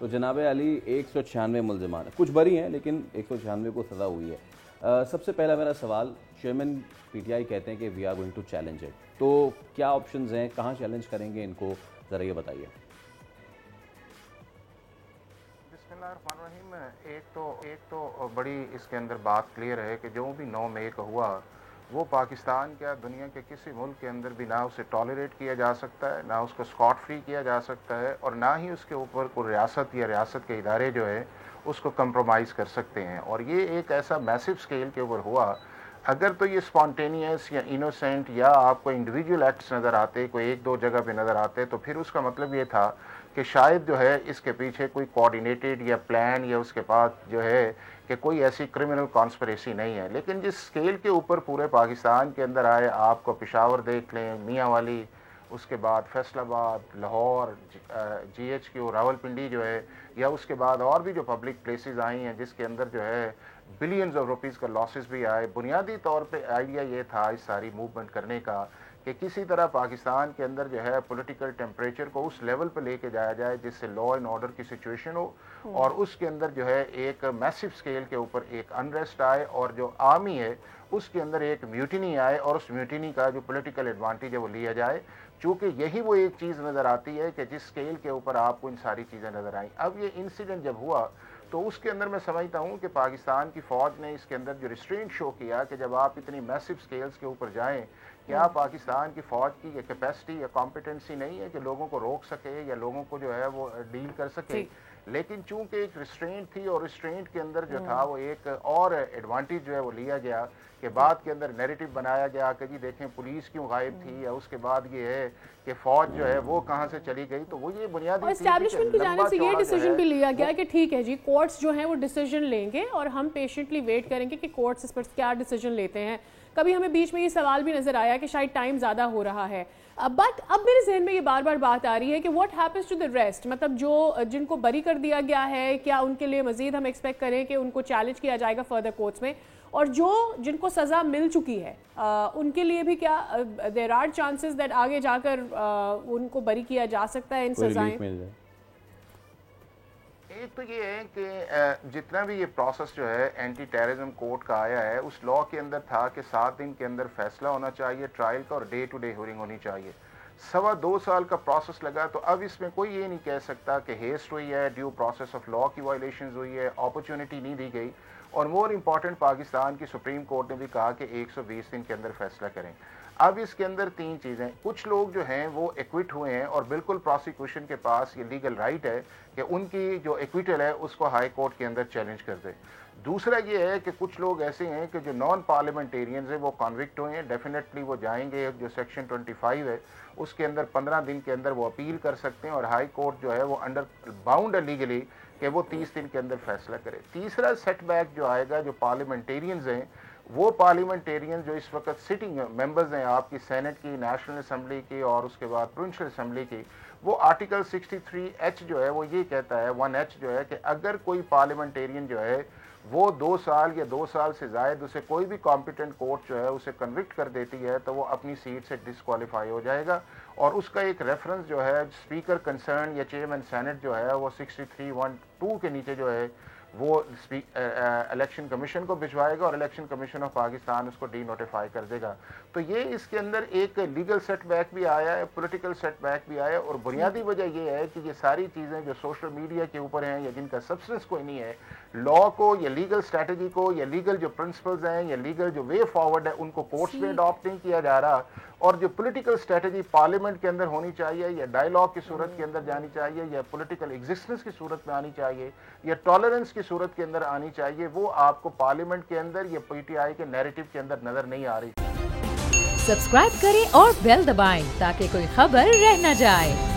تو جناب علی 196 ملزمان کچھ بری ہیں لیکن 196 کو سزا ہوئی ہے. سب سے پہلا میرا سوال، چیئرمین پی ٹی آئی کہتے ہیں کہ we are going to challenge it, تو کیا آپشنز ہیں، کہاں چیلنج کریں گے ان کو، ذرا یہ بتائیے. بسم اللہ الرحمن الرحیم. ایک تو بڑی اس کے اندر بات کلیئر ہے کہ جو بھی 9 مئی کا ہوا وہ پاکستان کیا دنیا کے کسی ملک کے اندر بھی نہ اسے ٹالریٹ کیا جا سکتا ہے، نہ اس کو اسکاٹ فری کیا جا سکتا ہے، اور نہ ہی اس کے اوپر کوئی ریاست یا ریاست کے ادارے جو ہے اس کو کمپرومائز کر سکتے ہیں. اور یہ ایک ایسا میسو اسکیل کے اوپر ہوا. اگر تو یہ اسپونٹینیس یا انوسینٹ یا آپ کو انڈیویجول ایکٹس نظر آتے، کوئی ایک دو جگہ پہ نظر آتے، تو پھر اس کا مطلب یہ تھا کہ شاید جو ہے اس کے پیچھے کوئی کوآرڈینیٹڈ یا پلان یا اس کے پاس جو ہے کہ کوئی ایسی کرمنل کانسپریسی نہیں ہے. لیکن جس اسکیل کے اوپر پورے پاکستان کے اندر آئے، آپ کو پشاور دیکھ لیں، میاں والی، اس کے بعد Faisalabad, Lahore, G H Q, Rawalpindi جو ہے، یا اس کے بعد اور بھی جو پبلک پلیسز آئی ہیں جس کے اندر جو ہے بلینز آف روپیز کا لاسز بھی آئے. بنیادی طور پہ آئیڈیا یہ تھا اس ساری موومنٹ کرنے کا کہ کسی طرح پاکستان کے اندر جو ہے پولیٹیکل ٹیمپریچر کو اس لیول پہ لے کے جایا جائے جس سے لا اینڈ آرڈر کی سچویشن ہو، اور اس کے اندر جو ہے ایک میسو اسکیل کے اوپر ایک انریسٹ آئے، اور جو آرمی ہے اس کے اندر ایک میوٹینی آئے، اور اس میوٹینی کا جو پولیٹیکل ایڈوانٹیج ہے وہ لیا جائے. چونکہ یہی وہ ایک چیز نظر آتی ہے کہ جس اسکیل کے اوپر آپ کو ان ساری چیزیں نظر آئیں. اب یہ انسیڈنٹ جب ہوا تو اس کے اندر میں سمجھتا ہوں کہ پاکستان کی فوج نے اس کے اندر جو ریسٹرینٹ شو کیا کہ جب آپ اتنی میسو اسکیلز کے اوپر جائیں، کیا پاکستان کی فوج کی یہ کیپیسٹی یا کمپیٹنسی نہیں ہے کہ لوگوں کو روک سکے یا لوگوں کو جو ہے وہ ڈیل کر سکے. لیکن چونکہ ایک ریسٹرینٹ تھی، اور ریسٹرینٹ کے اندر جو تھا وہ ایک اور ایڈوانٹیج جو ہے وہ لیا گیا کہ بعد کے اندر نیریٹو بنایا گیا کہ جی دیکھیں پولیس کیوں غائب تھی، یا اس کے بعد یہ ہے کہ فوج جو ہے وہ کہاں سے چلی گئی. تو وہ یہ بنیادی اسٹیبلشمنٹ کی جانب سے یہ ڈیسیجن بھی لیا گیا کہ ٹھیک ہے جی کورٹس جو ہیں وہ ڈیسیجن لیں گے اور ہم پیشنٹلی ویٹ کریں گے کہ کورٹس اس پر کیا ڈیسیجن لیتے ہیں. کبھی ہمیں بیچ میں یہ سوال بھی نظر آیا کہ شاید ٹائم زیادہ ہو رہا ہے، بٹ اب میرے ذہن میں یہ بار بار بات آ رہی ہے کہ what happens to the rest, مطلب جو جن کو بری کر دیا گیا ہے، کیا ان کے لیے مزید ہم ایکسپیکٹ کریں کہ ان کو چیلنج کیا جائے گا فردر کورٹس میں، اور جن کو سزا مل چکی ہے ان کے لیے بھی کیا دیر آر چانسز دیٹ آگے جا کر ان کو بری کیا جا سکتا ہے ان سزائیں؟ ایک تو یہ ہے کہ جتنا بھی یہ پروسیس جو ہے اینٹی ٹیررزم کورٹ کا آیا ہے اس لا کے اندر تھا کہ 7 دن کے اندر فیصلہ ہونا چاہیے ٹرائل کا، اور ڈے ٹو ڈے ہیئرنگ ہونی چاہیے. 2.25 سال کا پروسیس لگا. تو اب اس میں کوئی یہ نہیں کہہ سکتا کہ ہیسٹ ہوئی ہے، ڈیو پروسیس آف لا کی وائلیشنز ہوئی ہے، اپرچونٹی نہیں دی گئی. اور مور امپورٹنٹ پاکستان کی سپریم کورٹ نے بھی کہا کہ 120 دن کے اندر فیصلہ کریں. اب اس کے اندر 3 چیزیں، کچھ لوگ جو ہیں وہ ایکوٹ ہوئے ہیں اور بالکل پروسیکیوشن کے پاس یہ لیگل رائٹ ہے کہ ان کی جو ایکویٹل ہے اس کو ہائی کورٹ کے اندر چیلنج کر دے. دوسرا یہ ہے کہ کچھ لوگ ایسے ہیں کہ جو نان پارلیمنٹیرینز ہیں وہ کنوکٹ ہوئے ہیں، ڈیفینیٹلی وہ جائیں گے. جو سیکشن 25 ہے اس کے اندر 15 دن کے اندر وہ اپیل کر سکتے ہیں، اور ہائی کورٹ جو ہے وہ انڈر باؤنڈ ہے لیگلی کہ وہ 30 دن کے اندر فیصلہ کرے. تیسرا سیٹ بیک جو آئے گا، جو پارلیمنٹیرینز ہیں وہ پارلیمنٹیرین جو اس وقت سٹنگ ممبرز ہیں آپ کی سینٹ کی، نیشنل اسمبلی کی اور اس کے بعد پروونشل اسمبلی کی، وہ آرٹیکل 63H جو ہے وہ یہ کہتا ہے 1H جو ہے کہ اگر کوئی پارلیمنٹیرین جو ہے وہ 2 سال یا 2 سال سے زائد اسے کوئی بھی کمپیٹنٹ کورٹ جو ہے اسے کنوکٹ کر دیتی ہے تو وہ اپنی سیٹ سے ڈسکوالیفائی ہو جائے گا. اور اس کا ایک ریفرنس جو ہے اسپیکر کنسرن یا چیئرمین سینٹ جو ہے وہ 63(1)(2) کے نیچے جو ہے وہ الیکشن کمیشن کو بھجوائے گا، اور الیکشن کمیشن آف پاکستان اس کو ڈی نوٹیفائی کر دے گا. تو یہ اس کے اندر ایک لیگل سیٹ بیک بھی آیا ہے، پولیٹیکل سیٹ بیک بھی آیا ہے. اور بنیادی وجہ یہ ہے کہ یہ ساری چیزیں جو سوشل میڈیا کے اوپر ہیں یا جن کا سبسٹنس کوئی نہیں ہے، لا کو یا لیگل اسٹریٹجی کو یا لیگل جو پرنسپلز ہیں یا لیگل جو وے فارورڈ ہے ان کو کورٹس میں اڈاپٹ نہیں کیا جا رہا. اور جو پولیٹیکل اسٹریٹجی پارلیمنٹ کے اندر ہونی چاہیے یا ڈائیلاگ کی صورت کے اندر جانی چاہیے یا پولیٹیکل ایگزسٹنس کی صورت میں آنی چاہیے یا ٹالرنس کی صورت کے اندر آنی چاہیے، وہ آپ کو پارلیمنٹ کے اندر یا پی ٹی آئی کے نیریٹو کے اندر نظر نہیں آ رہی. سبسکرائب کریں اور بیل دبائیں تاکہ کوئی خبر رہ نہ جائے.